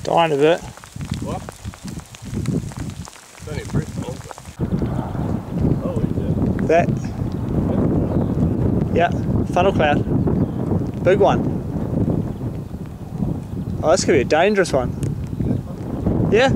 Dying a bit. What? It's only a brick hole, but... Oh, is it? That. Yeah, funnel cloud. Big one. Oh, this could be a dangerous one. Yeah.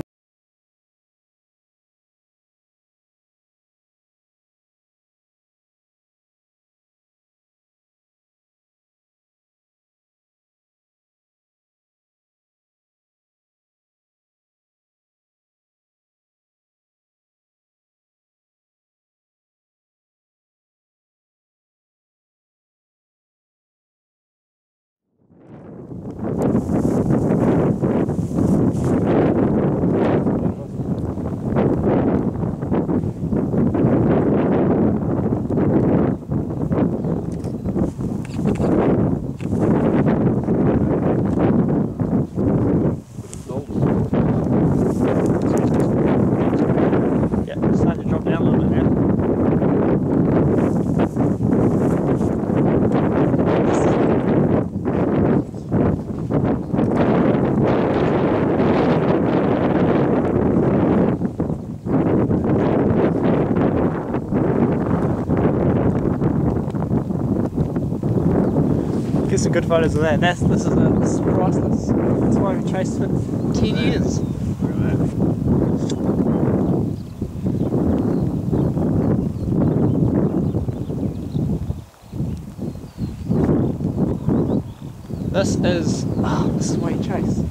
Get some good photos of that. This is priceless. That's why we chased for 10 years. This is why you chase.